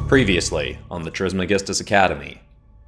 Previously on the Trismegistus Academy,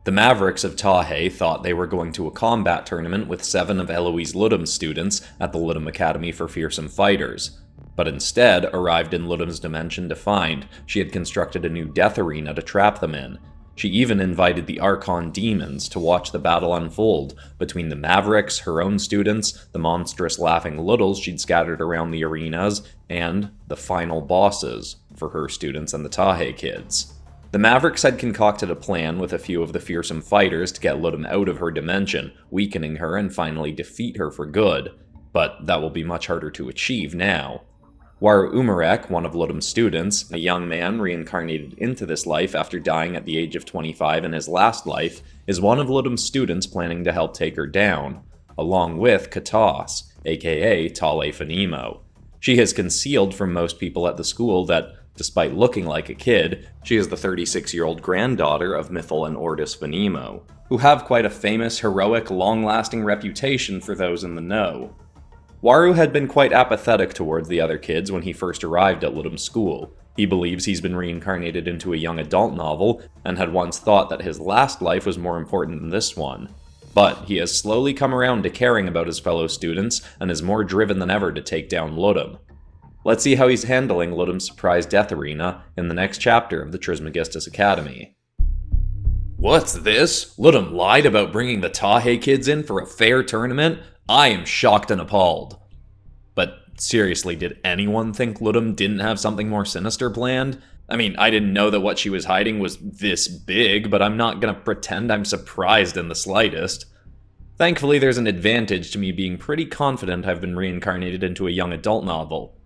the Mavericks of TAHE thought they were going to a combat tournament with 7 of Eloise Ludum's students at the Ludum Academy for Fearsome Fighters, but instead arrived in Ludum's dimension to find she had constructed a new death arena to trap them in. She even invited the Archon demons to watch the battle unfold between the Mavericks, her own students, the monstrous laughing Littles she'd scattered around the arenas, and the final bosses for her students and the TAHE kids. The Mavericks had concocted a plan with a few of the fearsome fighters to get Ludum out of her dimension, weakening her and finally defeat her for good, but that will be much harder to achieve now. Waru, one of Ludum's students, a young man reincarnated into this life after dying at the age of 25 in his last life, is one of Ludum's students planning to help take her down, along with Katas, aka Talé Fanimo. She has concealed from most people at the school that, despite looking like a kid, she is the 36-year-old granddaughter of Mithil and Ordis Fanimo, who have quite a famous, heroic, long-lasting reputation for those in the know. Waru had been quite apathetic towards the other kids when he first arrived at Ludum's school. He believes he's been reincarnated into a young adult novel, and had once thought that his last life was more important than this one. But he has slowly come around to caring about his fellow students, and is more driven than ever to take down Ludum. Let's see how he's handling Ludum's surprise death arena in the next chapter of the Trismegistus Academy. What's this? Ludum lied about bringing the TAHE kids in for a fair tournament? I am shocked and appalled. But seriously, did anyone think Ludum didn't have something more sinister planned? I mean, I didn't know that what she was hiding was this big, but I'm not gonna pretend I'm surprised in the slightest. Thankfully, there's an advantage to me being pretty confident I've been reincarnated into a young adult novel.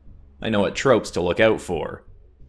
I know what tropes to look out for.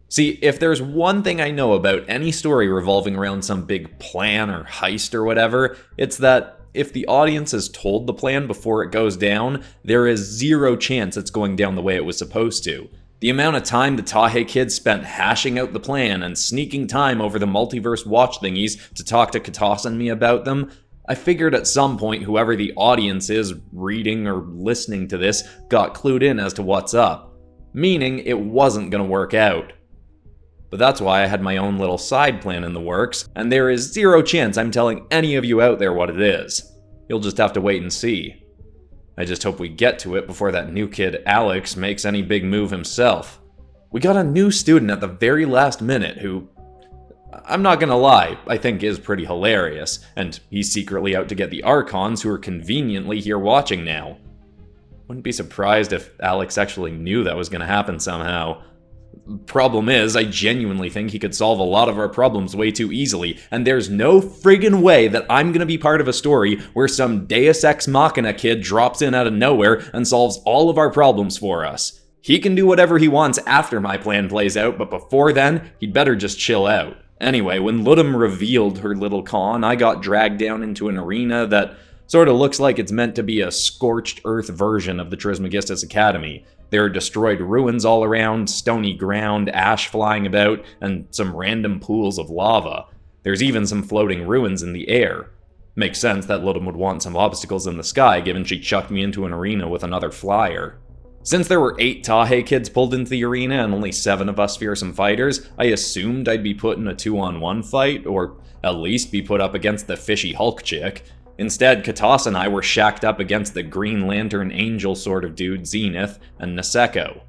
See, if there's one thing I know about any story revolving around some big plan or heist or whatever, it's that if the audience is told the plan before it goes down, there is zero chance it's going down the way it was supposed to. The amount of time the TAHE kids spent hashing out the plan and sneaking time over the multiverse watch thingies to talk to Katas and me about them, I figured at some point whoever the audience is reading or listening to this got clued in as to what's up. Meaning it wasn't gonna work out. But that's why I had my own little side plan in the works, and there is zero chance I'm telling any of you out there what it is. You'll just have to wait and see. I just hope we get to it before that new kid Alex makes any big move himself. We got a new student at the very last minute who, I'm not gonna lie, I think is pretty hilarious, and he's secretly out to get the Archons who are conveniently here watching now. Wouldn't be surprised if Alex actually knew that was gonna happen somehow. Problem is, I genuinely think he could solve a lot of our problems way too easily, and there's no friggin' way that I'm gonna be part of a story where some Deus Ex Machina kid drops in out of nowhere and solves all of our problems for us. He can do whatever he wants after my plan plays out, but before then, he'd better just chill out. Anyway, when Ludum revealed her little con, I got dragged down into an arena that sorta looks like it's meant to be a scorched earth version of the Trismegistus Academy. There are destroyed ruins all around, stony ground, ash flying about, and some random pools of lava. There's even some floating ruins in the air. Makes sense that Ludum would want some obstacles in the sky, given she chucked me into an arena with another flyer. Since there were 8 TAHE kids pulled into the arena and only 7 of us fearsome fighters, I assumed I'd be put in a 2-on-1 fight, or at least be put up against the fishy Hulk chick. Instead, Katas and I were shacked up against the Green Lantern angel sort of dude Zenith and Naseko.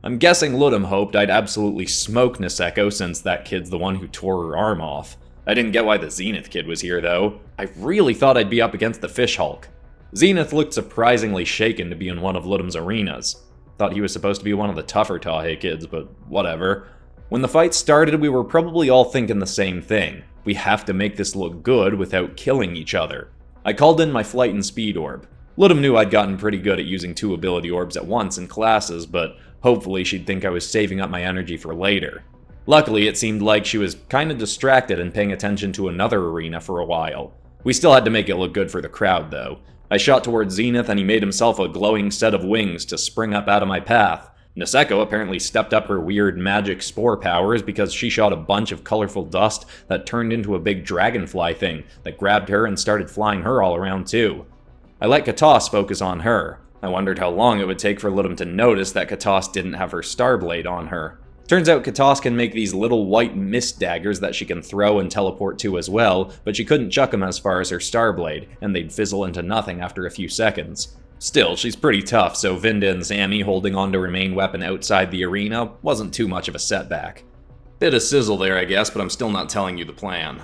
I'm guessing Ludum hoped I'd absolutely smoke Naseko since that kid's the one who tore her arm off. I didn't get why the Zenith kid was here though. I really thought I'd be up against the Fish Hulk. Zenith looked surprisingly shaken to be in one of Ludum's arenas. Thought he was supposed to be one of the tougher TAHE kids, but whatever. When the fight started, we were probably all thinking the same thing. We have to make this look good without killing each other. I called in my flight and speed orb. Ludum knew I'd gotten pretty good at using 2 ability orbs at once in classes, but hopefully she'd think I was saving up my energy for later. Luckily, it seemed like she was kinda distracted and paying attention to another arena for a while. We still had to make it look good for the crowd, though. I shot towards Zenith and he made himself a glowing set of wings to spring up out of my path. Naseko apparently stepped up her weird magic spore powers because she shot a bunch of colorful dust that turned into a big dragonfly thing that grabbed her and started flying her all around too. I let Katas focus on her. I wondered how long it would take for Ludum to notice that Katas didn't have her Starblade on her. Turns out Katas can make these little white mist daggers that she can throw and teleport to as well, but she couldn't chuck them as far as her Starblade, and they'd fizzle into nothing after a few seconds. Still, she's pretty tough, so Vinda and Sammy holding onto her main weapon outside the arena wasn't too much of a setback. Bit of sizzle there, I guess, but I'm still not telling you the plan.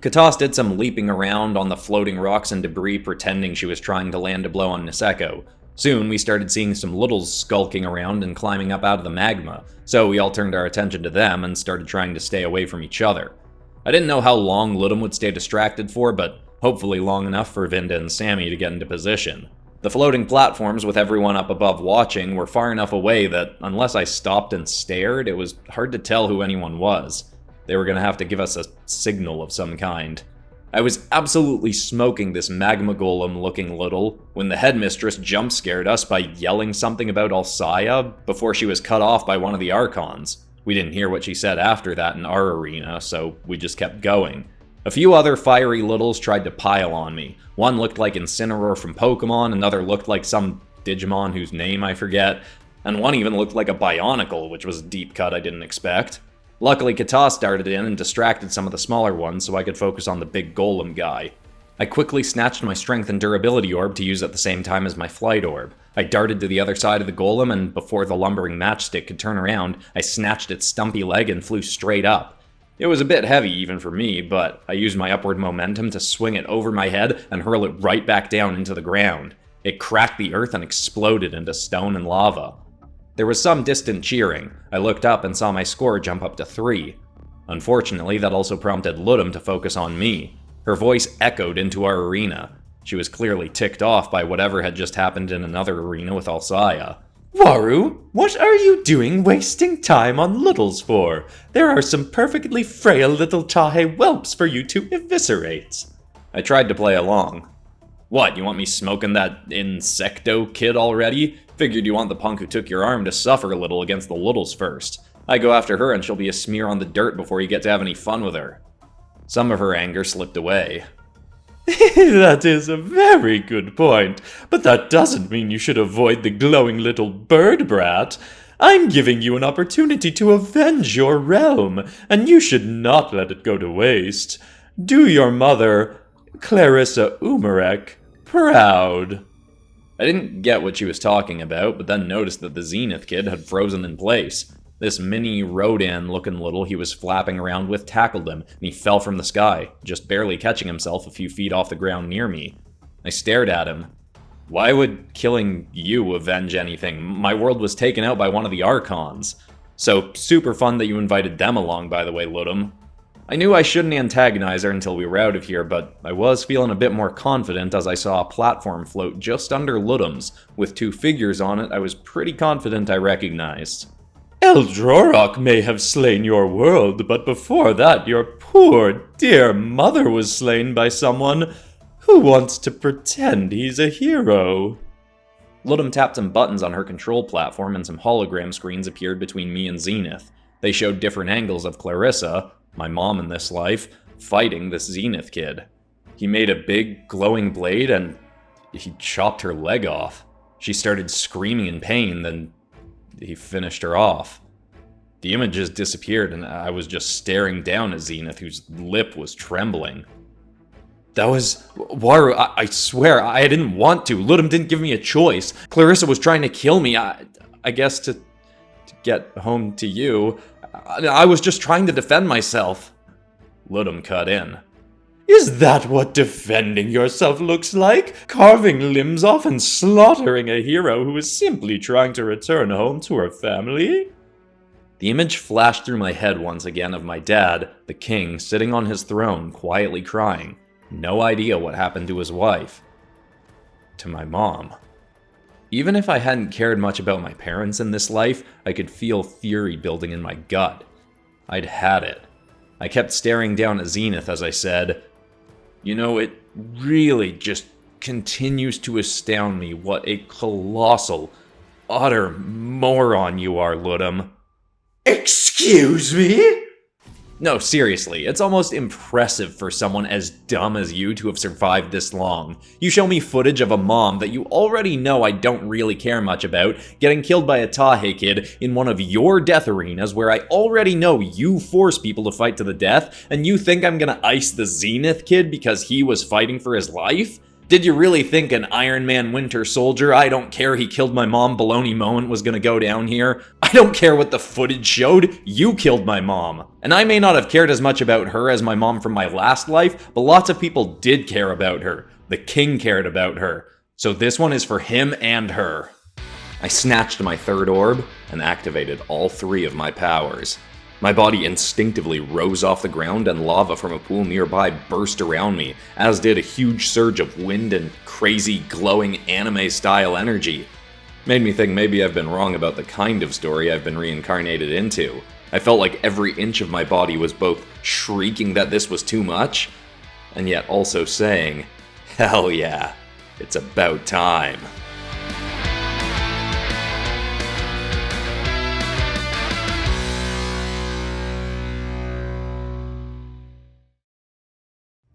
Katas did some leaping around on the floating rocks and debris pretending she was trying to land a blow on Naseko. Soon, we started seeing some littles skulking around and climbing up out of the magma, so we all turned our attention to them and started trying to stay away from each other. I didn't know how long Ludum would stay distracted for, but hopefully long enough for Vinda and Sammy to get into position. The floating platforms with everyone up above watching were far enough away that unless I stopped and stared, it was hard to tell who anyone was. They were going to have to give us a signal of some kind. I was absolutely smoking this magma golem looking little when the headmistress jump scared us by yelling something about Alsaya before she was cut off by one of the Archons. We didn't hear what she said after that in our arena, so we just kept going. A few other fiery littles tried to pile on me. One looked like Incineroar from Pokemon, another looked like some Digimon whose name I forget, and one even looked like a Bionicle, which was a deep cut I didn't expect. Luckily, Katas darted in and distracted some of the smaller ones so I could focus on the big golem guy. I quickly snatched my strength and durability orb to use at the same time as my flight orb. I darted to the other side of the golem, and before the lumbering matchstick could turn around, I snatched its stumpy leg and flew straight up. It was a bit heavy even for me, but I used my upward momentum to swing it over my head and hurl it right back down into the ground. It cracked the earth and exploded into stone and lava. There was some distant cheering. I looked up and saw my score jump up to 3. Unfortunately, that also prompted Ludum to focus on me. Her voice echoed into our arena. She was clearly ticked off by whatever had just happened in another arena with Alsaya. Waru, what are you doing wasting time on littles for? There are some perfectly frail little TAHE whelps for you to eviscerate. I tried to play along. What, you want me smoking that Insecto kid already? Figured you want the punk who took your arm to suffer a little against the littles first. I go after her and she'll be a smear on the dirt before you get to have any fun with her. Some of her anger slipped away. That is a very good point, but that doesn't mean you should avoid the glowing little bird brat. I'm giving you an opportunity to avenge your realm, and you should not let it go to waste. Do your mother, Clarissa Umarek, proud. I didn't get what she was talking about, but then noticed that the Zenith kid had frozen in place. This mini Rodan-looking little he was flapping around with tackled him, and he fell from the sky, just barely catching himself a few feet off the ground near me. I stared at him. Why would killing you avenge anything? My world was taken out by one of the Archons. So, super fun that you invited them along, by the way, Ludum. I knew I shouldn't antagonize her until we were out of here, but I was feeling a bit more confident as I saw a platform float just under Ludum's. With 2 figures on it, I was pretty confident I recognized. Eldrorok may have slain your world, but before that your poor, dear mother was slain by someone who wants to pretend he's a hero. Ludum tapped some buttons on her control platform and some hologram screens appeared between me and Zenith. They showed different angles of Clarissa, my mom in this life, fighting this Zenith kid. He made a big, glowing blade and he chopped her leg off. She started screaming in pain, then he finished her off. The images disappeared and I was just staring down at Zenith, whose lip was trembling. That was... Waru, I swear, I didn't want to. Ludum didn't give me a choice. Clarissa was trying to kill me, I guess to get home to you. I was just trying to defend myself. Ludum cut in. Is that what defending yourself looks like? Carving limbs off and slaughtering a hero who is simply trying to return home to her family? The image flashed through my head once again of my dad, the king, sitting on his throne, quietly crying. No idea what happened to his wife. To my mom. Even if I hadn't cared much about my parents in this life, I could feel fury building in my gut. I'd had it. I kept staring down at Zenith as I said, "You know, it really just continues to astound me what a colossal, utter moron you are, Ludum." Excuse me? No, seriously, it's almost impressive for someone as dumb as you to have survived this long. You show me footage of a mom that you already know I don't really care much about getting killed by a TAHE kid in one of your death arenas where I already know you force people to fight to the death, and you think I'm gonna ice the Zenith kid because he was fighting for his life? Did you really think an Iron Man Winter Soldier, I don't care he killed my mom baloney moment was gonna go down here? I don't care what the footage showed, you killed my mom. And I may not have cared as much about her as my mom from my last life, but lots of people did care about her. The king cared about her. So this one is for him and her. I snatched my third orb and activated all 3 of my powers. My body instinctively rose off the ground and lava from a pool nearby burst around me, as did a huge surge of wind and crazy glowing anime-style energy. Made me think maybe I've been wrong about the kind of story I've been reincarnated into. I felt like every inch of my body was both shrieking that this was too much, and yet also saying, hell yeah, it's about time.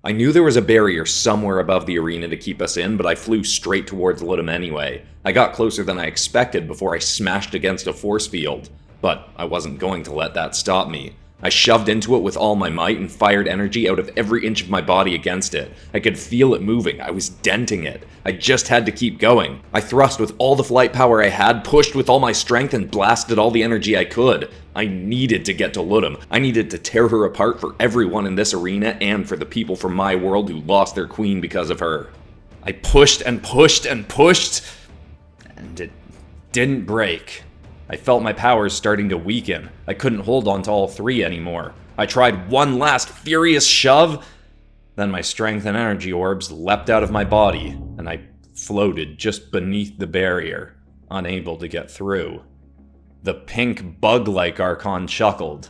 I knew there was a barrier somewhere above the arena to keep us in, but I flew straight towards Ludum anyway. I got closer than I expected before I smashed against a force field, but I wasn't going to let that stop me. I shoved into it with all my might and fired energy out of every inch of my body against it. I could feel it moving, I was denting it. I just had to keep going. I thrust with all the flight power I had, pushed with all my strength, and blasted all the energy I could. I needed to get to Ludum. I needed to tear her apart for everyone in this arena and for the people from my world who lost their queen because of her. I pushed and pushed and pushed, and it didn't break. I felt my powers starting to weaken. I couldn't hold on to all 3 anymore. I tried one last furious shove, then my strength and energy orbs leapt out of my body, and I floated just beneath the barrier, unable to get through. The pink bug-like Archon chuckled.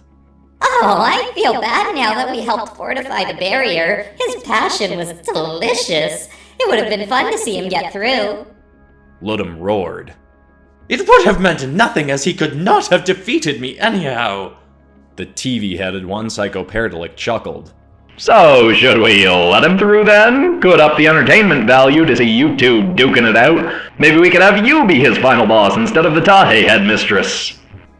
Oh, I feel bad now that we helped fortify the barrier. His passion was delicious. It would have been fun to see him get through. Ludum roared. It would have meant nothing, as he could not have defeated me anyhow. The TV-headed one, Psychoparadilic, chuckled. So, should we let him through then? Could up the entertainment value to see you two duking it out. Maybe we could have you be his final boss instead of the TAHE headmistress.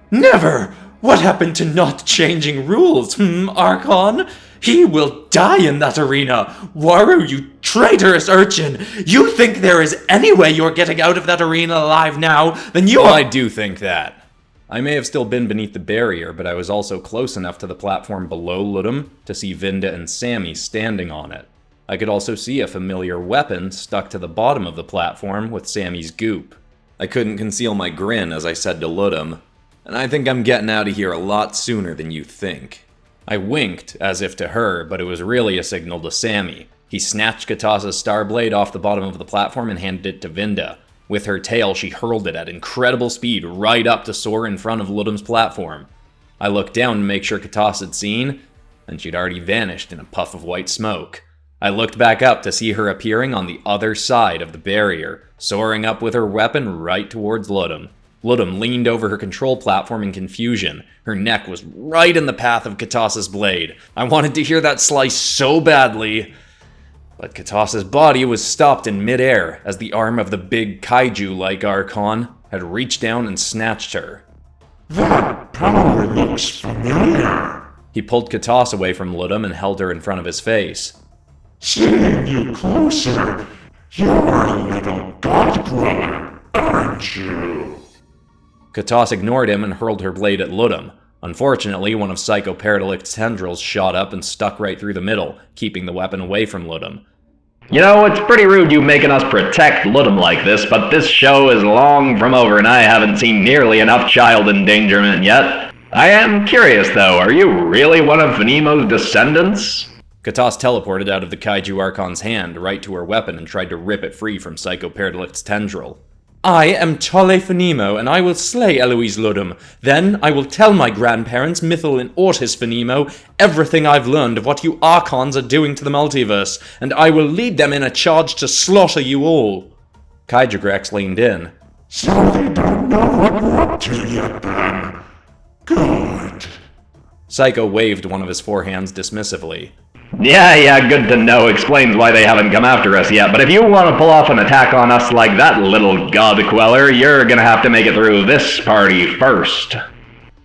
Never! What happened to not changing rules, Archon? He will die in that arena! Waru, you traitorous urchin! You think there is any way you're getting out of that arena alive now, then you Well, I do think that. I may have still been beneath the barrier, but I was also close enough to the platform below Ludum to see Vinda and Sammy standing on it. I could also see a familiar weapon stuck to the bottom of the platform with Sammy's goop. I couldn't conceal my grin as I said to Ludum, and I think I'm getting out of here a lot sooner than you think. I winked, as if to her, but it was really a signal to Sammy. He snatched Katas' Starblade off the bottom of the platform and handed it to Vinda. With her tail, she hurled it at incredible speed right up to soar in front of Ludum's platform. I looked down to make sure Katas had seen, and she'd already vanished in a puff of white smoke. I looked back up to see her appearing on the other side of the barrier, soaring up with her weapon right towards Ludum. Ludum leaned over her control platform in confusion. Her neck was right in the path of Katas' blade. I wanted to hear that slice so badly. But Katas' body was stopped in midair as the arm of the big kaiju-like Archon had reached down and snatched her. That power looks familiar. He pulled Katas away from Ludum and held her in front of his face. Seeing you closer, you're a little god-grower, aren't you? Katas ignored him and hurled her blade at Ludum. Unfortunately, one of Psychoparadilic's tendrils shot up and stuck right through the middle, keeping the weapon away from Ludum. You know, it's pretty rude you making us protect Ludum like this, but this show is long from over and I haven't seen nearly enough child endangerment yet. I am curious though, are you really one of Fanimo's descendants? Katas teleported out of the Kaiju Archon's hand right to her weapon and tried to rip it free from Psychoparadilic's tendril. I am Talé Fanimo, and I will slay Eloise Ludum. Then I will tell my grandparents, Mythil and Ortis Fanimo, everything I've learned of what you Archons are doing to the multiverse, and I will lead them in a charge to slaughter you all. Kaijagrex leaned in. So they don't know what we're up to yet, then. Good. Psycho waved one of his forehands dismissively. Yeah, good to know. Explains why they haven't come after us yet. But if you want to pull off an attack on us like that, little god queller, you're gonna have to make it through this party first.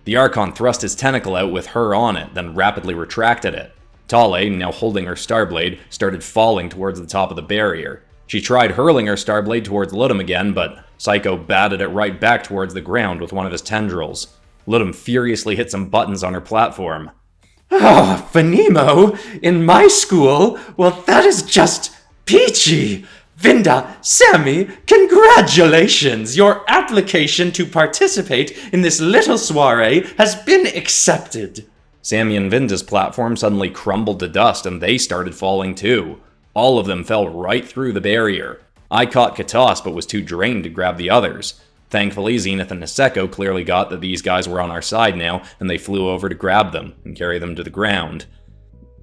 The Archon thrust his tentacle out with her on it, then rapidly retracted it. Talé, now holding her Starblade, started falling towards the top of the barrier. She tried hurling her Starblade towards Ludum again, but Psycho batted it right back towards the ground with one of his tendrils. Ludum furiously hit some buttons on her platform. Oh, Fanimo, in my school? Well, that is just peachy. Vinda, Sammy, congratulations! Your application to participate in this little soiree has been accepted. Sammy and Vinda's platform suddenly crumbled to dust and they started falling too. All of them fell right through the barrier. I caught Katas but was too drained to grab the others. Thankfully, Zenith and Naseko clearly got that these guys were on our side now, and they flew over to grab them and carry them to the ground.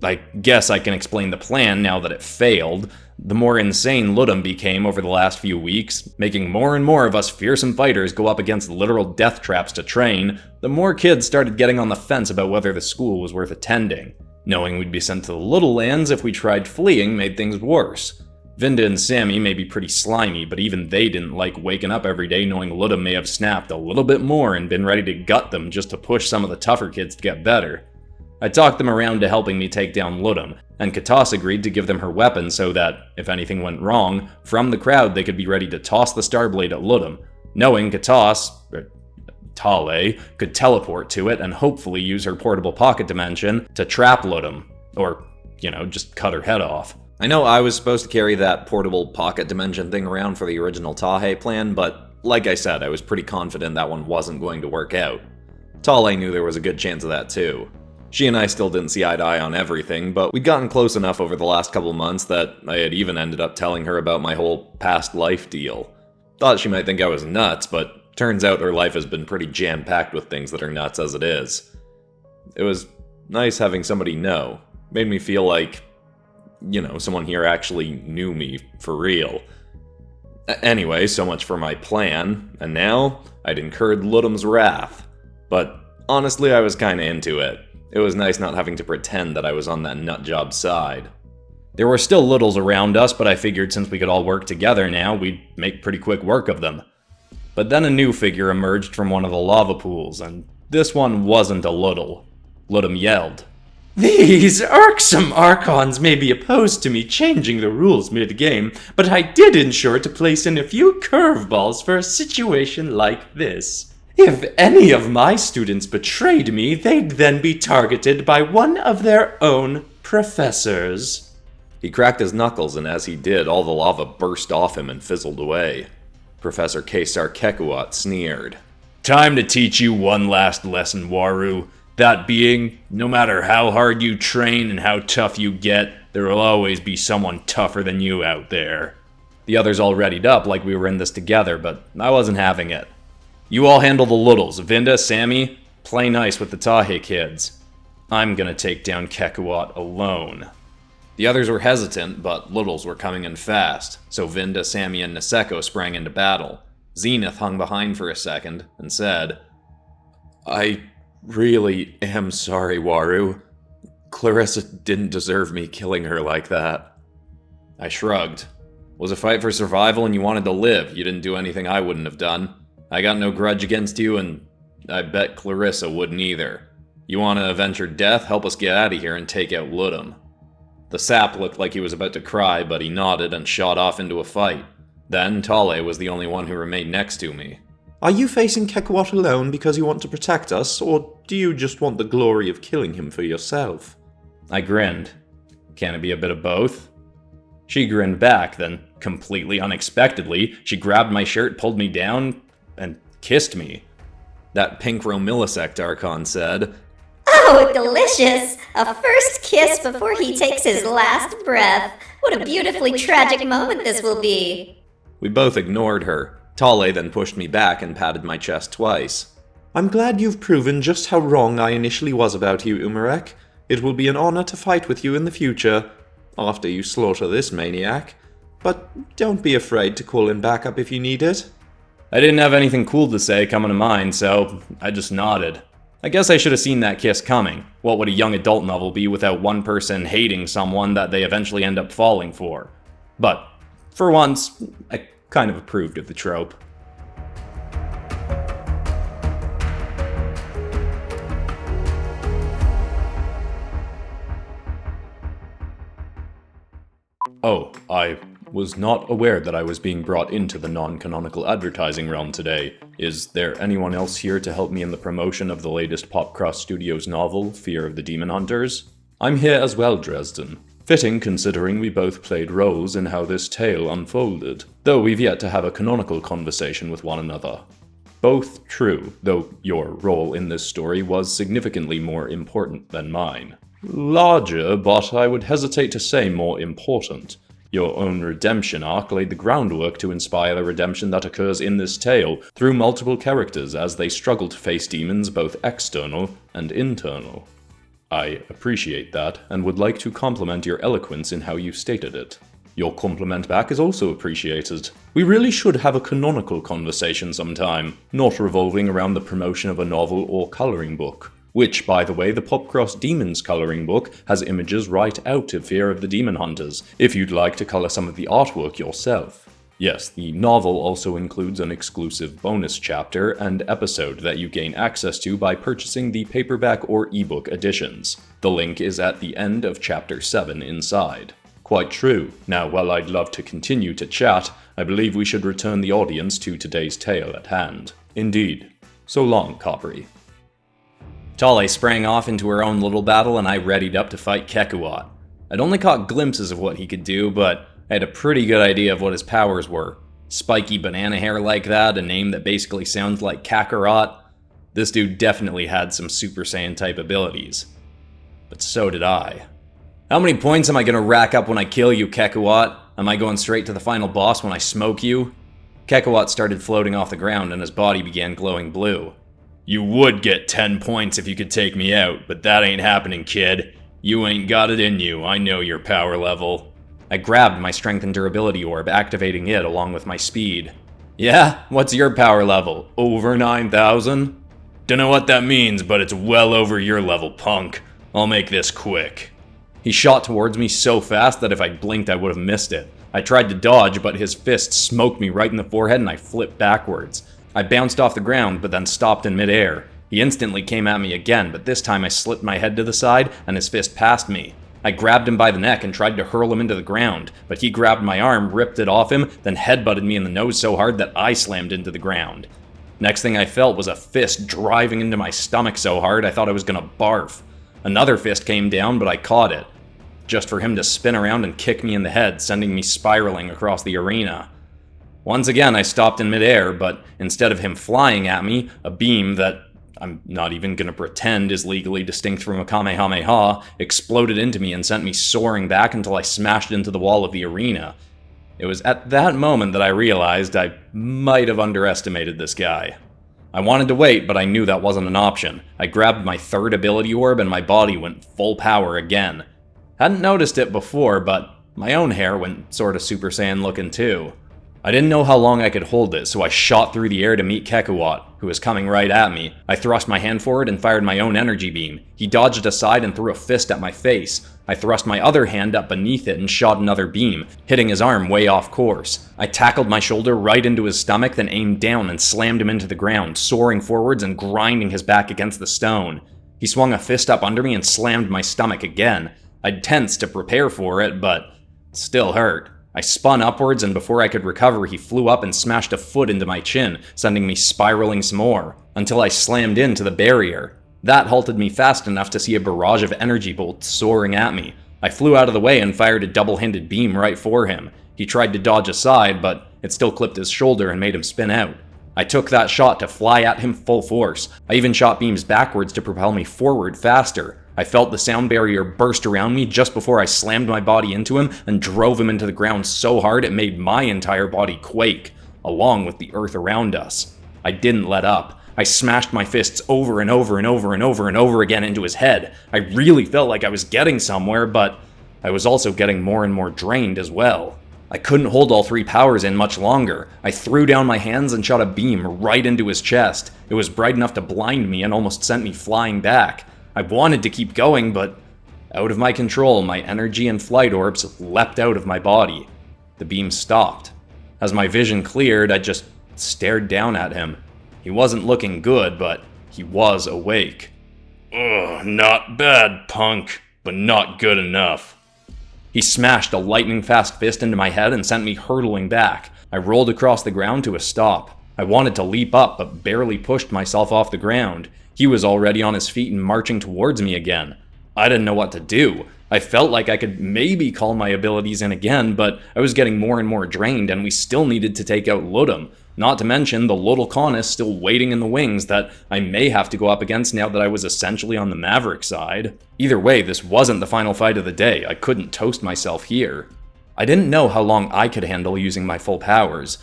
I guess I can explain the plan now that it failed. The more insane Ludum became over the last few weeks, making more and more of us fearsome fighters go up against literal death traps to train, the more kids started getting on the fence about whether the school was worth attending. Knowing we'd be sent to the Little Lands if we tried fleeing made things worse. Vinda and Sammy may be pretty slimy, but even they didn't like waking up every day knowing Ludum may have snapped a little bit more and been ready to gut them just to push some of the tougher kids to get better. I talked them around to helping me take down Ludum, and Katas agreed to give them her weapon so that, if anything went wrong, from the crowd they could be ready to toss the Starblade at Ludum, knowing Katas, Talé, could teleport to it and hopefully use her portable pocket dimension to trap Ludum, or, just cut her head off. I know I was supposed to carry that portable pocket dimension thing around for the original TAHE plan, but like I said, I was pretty confident that one wasn't going to work out. Talé knew there was a good chance of that too. She and I still didn't see eye to eye on everything, but we'd gotten close enough over the last couple months that I had even ended up telling her about my whole past life deal. Thought she might think I was nuts, but turns out her life has been pretty jam-packed with things that are nuts as it is. It was nice having somebody know. Made me feel like, someone here actually knew me for real. Anyway, so much for my plan, and now I'd incurred Ludum's wrath. But honestly, I was kinda into it. It was nice not having to pretend that I was on that nutjob side. There were still littles around us, but I figured since we could all work together now, we'd make pretty quick work of them. But then a new figure emerged from one of the lava pools, and this one wasn't a little. Ludum yelled. These irksome Archons may be opposed to me changing the rules mid-game, but I did ensure to place in a few curveballs for a situation like this. If any of my students betrayed me, they'd then be targeted by one of their own professors. He cracked his knuckles, and as he did, all the lava burst off him and fizzled away. Professor Kesar Kekuat sneered. Time to teach you one last lesson, Waru. That being, no matter how hard you train and how tough you get, there will always be someone tougher than you out there. The others all readied up like we were in this together, but I wasn't having it. You all handle the littles. Vinda, Sammy, play nice with the TAHE kids. I'm gonna take down Kekuat alone. The others were hesitant, but littles were coming in fast, so Vinda, Sammy, and Naseko sprang into battle. Zenith hung behind for a second and said, I really am sorry, Waru. Clarissa didn't deserve me killing her like that. I shrugged. It was a fight for survival and you wanted to live. You didn't do anything I wouldn't have done. I got no grudge against you, and I bet Clarissa wouldn't either. You want to avenge her death? Help us get out of here and take out Ludum. The sap looked like he was about to cry, but he nodded and shot off into a fight. Then Talé was the only one who remained next to me. Are you facing Kekuat alone because you want to protect us, or do you just want the glory of killing him for yourself? I grinned. Can it be a bit of both? She grinned back, then, completely unexpectedly, she grabbed my shirt, pulled me down, and kissed me. That pink Romillisect Archon said, Oh, delicious! A first kiss before he takes his last breath. What a beautifully tragic moment this will be. We both ignored her. Talé then pushed me back and patted my chest twice. I'm glad you've proven just how wrong I initially was about you, Umarek. It will be an honor to fight with you in the future, after you slaughter this maniac. But don't be afraid to call in backup if you need it. I didn't have anything cool to say coming to mind, so I just nodded. I guess I should have seen that kiss coming. What would a young adult novel be without one person hating someone that they eventually end up falling for? But, for once, I kind of approved of the trope. Oh, I was not aware that I was being brought into the non-canonical advertising realm today. Is there anyone else here to help me in the promotion of the latest PopCross Studios novel, Fear of the Demon Hunters? I'm here as well, Dresden. Fitting considering we both played roles in how this tale unfolded, though we've yet to have a canonical conversation with one another. Both true, though your role in this story was significantly more important than mine. Larger, but I would hesitate to say more important. Your own redemption arc laid the groundwork to inspire the redemption that occurs in this tale through multiple characters as they struggle to face demons both external and internal. I appreciate that, and would like to compliment your eloquence in how you stated it. Your compliment back is also appreciated. We really should have a canonical conversation sometime, not revolving around the promotion of a novel or coloring book. Which, by the way, the PopCross Demons coloring book has images right out of Fear of the Demon Hunters, if you'd like to color some of the artwork yourself. Yes, the novel also includes an exclusive bonus chapter and episode that you gain access to by purchasing the paperback or ebook editions. The link is at the end of Chapter 7 inside. Quite true. Now, while I'd love to continue to chat, I believe we should return the audience to today's tale at hand. Indeed. So long, Capri. Talé sprang off into her own little battle, and I readied up to fight Kekuat. I'd only caught glimpses of what he could do, but I had a pretty good idea of what his powers were. Spiky banana hair like that, a name that basically sounds like Kakarot. This dude definitely had some Super Saiyan type abilities. But so did I. How many points am I gonna rack up when I kill you, Kekuat? Am I going straight to the final boss when I smoke you? Kekuat started floating off the ground and his body began glowing blue. You would get 10 points if you could take me out, but that ain't happening, kid. You ain't got it in you, I know your power level. I grabbed my strength and durability orb, activating it along with my speed. Yeah? What's your power level? Over 9,000? Dunno what that means, but it's well over your level, punk. I'll make this quick. He shot towards me so fast that if I'd blinked I would have missed it. I tried to dodge, but his fist smoked me right in the forehead and I flipped backwards. I bounced off the ground, but then stopped in midair. He instantly came at me again, but this time I slipped my head to the side, and his fist passed me. I grabbed him by the neck and tried to hurl him into the ground, but he grabbed my arm, ripped it off him, then headbutted me in the nose so hard that I slammed into the ground. Next thing I felt was a fist driving into my stomach so hard I thought I was gonna barf. Another fist came down, but I caught it, just for him to spin around and kick me in the head, sending me spiraling across the arena. Once again, I stopped in midair, but instead of him flying at me, a beam that I'm not even gonna pretend is legally distinct from a Kamehameha exploded into me and sent me soaring back until I smashed into the wall of the arena. It was at that moment that I realized I might have underestimated this guy. I wanted to wait, but I knew that wasn't an option. I grabbed my third ability orb and my body went full power again. Hadn't noticed it before, but my own hair went sorta Super Saiyan looking too. I didn't know how long I could hold it, so I shot through the air to meet Kekuat, who was coming right at me. I thrust my hand forward and fired my own energy beam. He dodged aside and threw a fist at my face. I thrust my other hand up beneath it and shot another beam, hitting his arm way off course. I tackled my shoulder right into his stomach, then aimed down and slammed him into the ground, soaring forwards and grinding his back against the stone. He swung a fist up under me and slammed my stomach again. I'd tensed to prepare for it, but it still hurt. I spun upwards, and before I could recover, he flew up and smashed a foot into my chin, sending me spiraling some more, until I slammed into the barrier. That halted me fast enough to see a barrage of energy bolts soaring at me. I flew out of the way and fired a double-handed beam right for him. He tried to dodge aside, but it still clipped his shoulder and made him spin out. I took that shot to fly at him full force. I even shot beams backwards to propel me forward faster. I felt the sound barrier burst around me just before I slammed my body into him and drove him into the ground so hard it made my entire body quake, along with the earth around us. I didn't let up. I smashed my fists over and over and over and over and over again into his head. I really felt like I was getting somewhere, but I was also getting more and more drained as well. I couldn't hold all 3 powers in much longer. I threw down my hands and shot a beam right into his chest. It was bright enough to blind me and almost sent me flying back. I wanted to keep going, but out of my control, my energy and flight orbs leapt out of my body. The beam stopped. As my vision cleared, I just stared down at him. He wasn't looking good, but he was awake. Ugh, not bad, punk, but not good enough. He smashed a lightning-fast fist into my head and sent me hurtling back. I rolled across the ground to a stop. I wanted to leap up, but barely pushed myself off the ground. He was already on his feet and marching towards me again. I didn't know what to do. I felt like I could maybe call my abilities in again, but I was getting more and more drained, and we still needed to take out Ludum. Not to mention the little Katas still waiting in the wings that I may have to go up against now that I was essentially on the Maverick side. Either way, this wasn't the final fight of the day. I couldn't toast myself here. I didn't know how long I could handle using my full powers.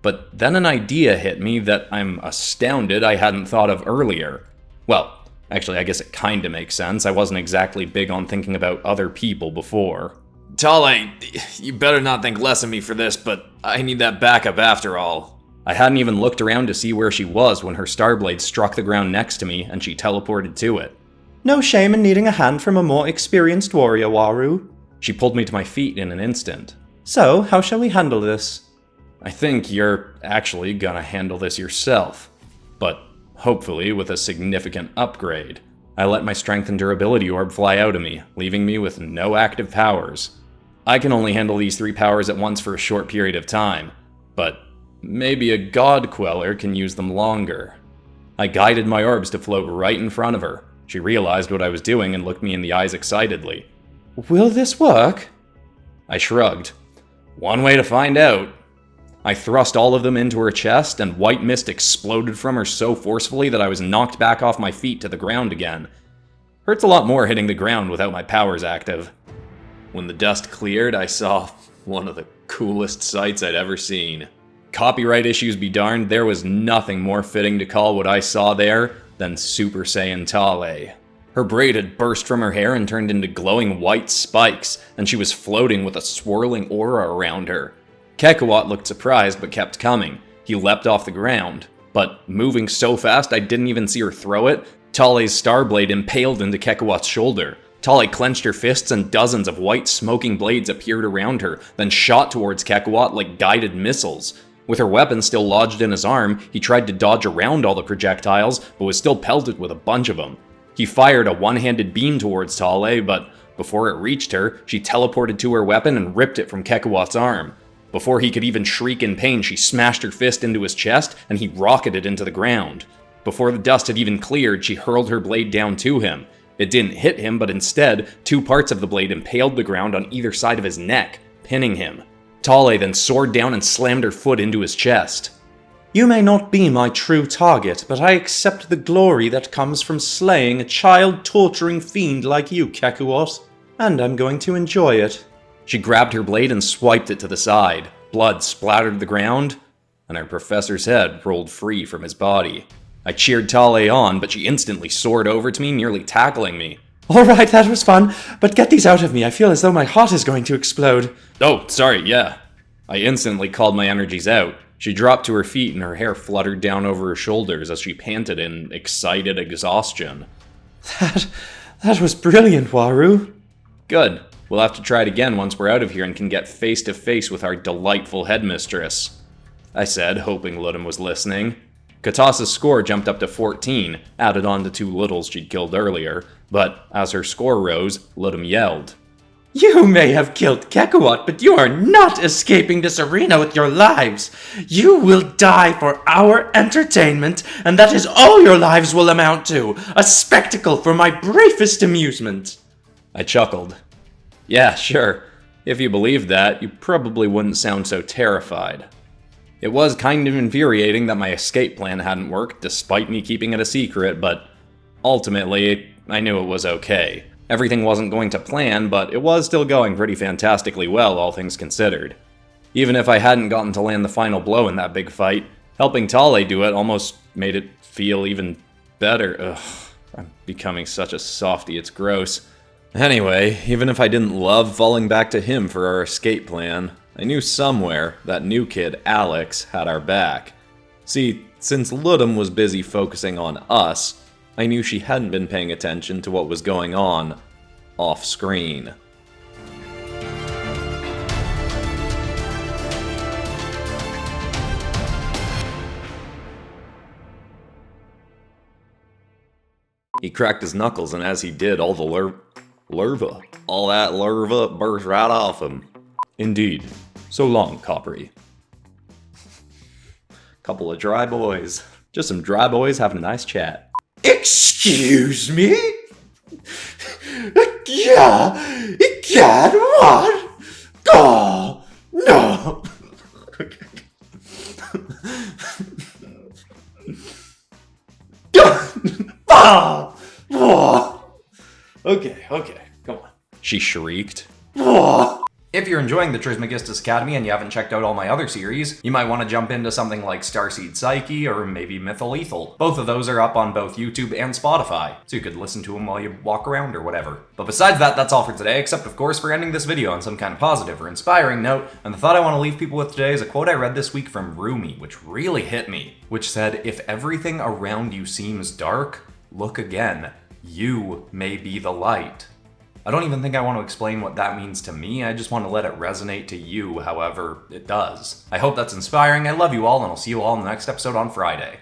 But then an idea hit me that I'm astounded I hadn't thought of earlier. Well, actually, I guess it kinda makes sense. I wasn't exactly big on thinking about other people before. Talé, you better not think less of me for this, but I need that backup after all. I hadn't even looked around to see where she was when her starblade struck the ground next to me and she teleported to it. No shame in needing a hand from a more experienced warrior, Waru. She pulled me to my feet in an instant. So, how shall we handle this? I think you're actually gonna handle this yourself, but hopefully with a significant upgrade. I let my strength and durability orb fly out of me, leaving me with no active powers. I can only handle these 3 powers at once for a short period of time, but maybe a god queller can use them longer. I guided my orbs to float right in front of her. She realized what I was doing and looked me in the eyes excitedly. Will this work? I shrugged. One way to find out. I thrust all of them into her chest, and white mist exploded from her so forcefully that I was knocked back off my feet to the ground again. Hurts a lot more hitting the ground without my powers active. When the dust cleared, I saw one of the coolest sights I'd ever seen. Copyright issues be darned, there was nothing more fitting to call what I saw there than Super Saiyan Talé. Her braid had burst from her hair and turned into glowing white spikes, and she was floating with a swirling aura around her. Kakarot looked surprised but kept coming. He leapt off the ground, but moving so fast I didn't even see her throw it, Talé's starblade impaled into Kakarot's shoulder. Talé clenched her fists and dozens of white smoking blades appeared around her, then shot towards Kakarot like guided missiles. With her weapon still lodged in his arm, he tried to dodge around all the projectiles, but was still pelted with a bunch of them. He fired a one-handed beam towards Talé, but before it reached her, she teleported to her weapon and ripped it from Kakarot's arm. Before he could even shriek in pain, she smashed her fist into his chest, and he rocketed into the ground. Before the dust had even cleared, she hurled her blade down to him. It didn't hit him, but instead, 2 parts of the blade impaled the ground on either side of his neck, pinning him. Talé then soared down and slammed her foot into his chest. You may not be my true target, but I accept the glory that comes from slaying a child-torturing fiend like you, Kakarot, and I'm going to enjoy it. She grabbed her blade and swiped it to the side. Blood splattered the ground, and our professor's head rolled free from his body. I cheered Talé on, but she instantly soared over to me, nearly tackling me. Alright, that was fun, but get these out of me. I feel as though my heart is going to explode. Oh, sorry, yeah. I instantly called my energies out. She dropped to her feet and her hair fluttered down over her shoulders as she panted in excited exhaustion. That was brilliant, Waru. Good. We'll have to try it again once we're out of here and can get face to face with our delightful headmistress, I said, hoping Ludum was listening. Katas' score jumped up to 14, added on to 2 littles she'd killed earlier, but as her score rose, Ludum yelled. You may have killed Kakarot, but you are not escaping this arena with your lives. You will die for our entertainment, and that is all your lives will amount to. A spectacle for my bravest amusement. I chuckled. Yeah, sure. If you believed that, you probably wouldn't sound so terrified. It was kind of infuriating that my escape plan hadn't worked, despite me keeping it a secret, but ultimately, I knew it was okay. Everything wasn't going to plan, but it was still going pretty fantastically well, all things considered. Even if I hadn't gotten to land the final blow in that big fight, helping Talé do it almost made it feel even better. Ugh, I'm becoming such a softie, it's gross. Anyway, even if I didn't love falling back to him for our escape plan, I knew somewhere that new kid, Alex, had our back. See, since Ludum was busy focusing on us, I knew she hadn't been paying attention to what was going on off-screen. He cracked his knuckles, and as he did, all the all that larva burst right off him. Indeed. So long, Capri. Couple of dry boys. Just some dry boys having a nice chat. Excuse me? Yeah, God, what? Oh, no. Okay, come on. She shrieked. If you're enjoying the Trismegistus Academy and you haven't checked out all my other series, you might want to jump into something like Starseed Psyche or maybe Mytholethal. Both of those are up on both YouTube and Spotify, so you could listen to them while you walk around or whatever. But besides that, that's all for today, except of course for ending this video on some kind of positive or inspiring note, and the thought I want to leave people with today is a quote I read this week from Rumi, which really hit me, which said, "If everything around you seems dark, look again. You may be the light." I don't even think I want to explain what that means to me, I just want to let it resonate to you however it does. I hope that's inspiring, I love you all, and I'll see you all in the next episode on Friday.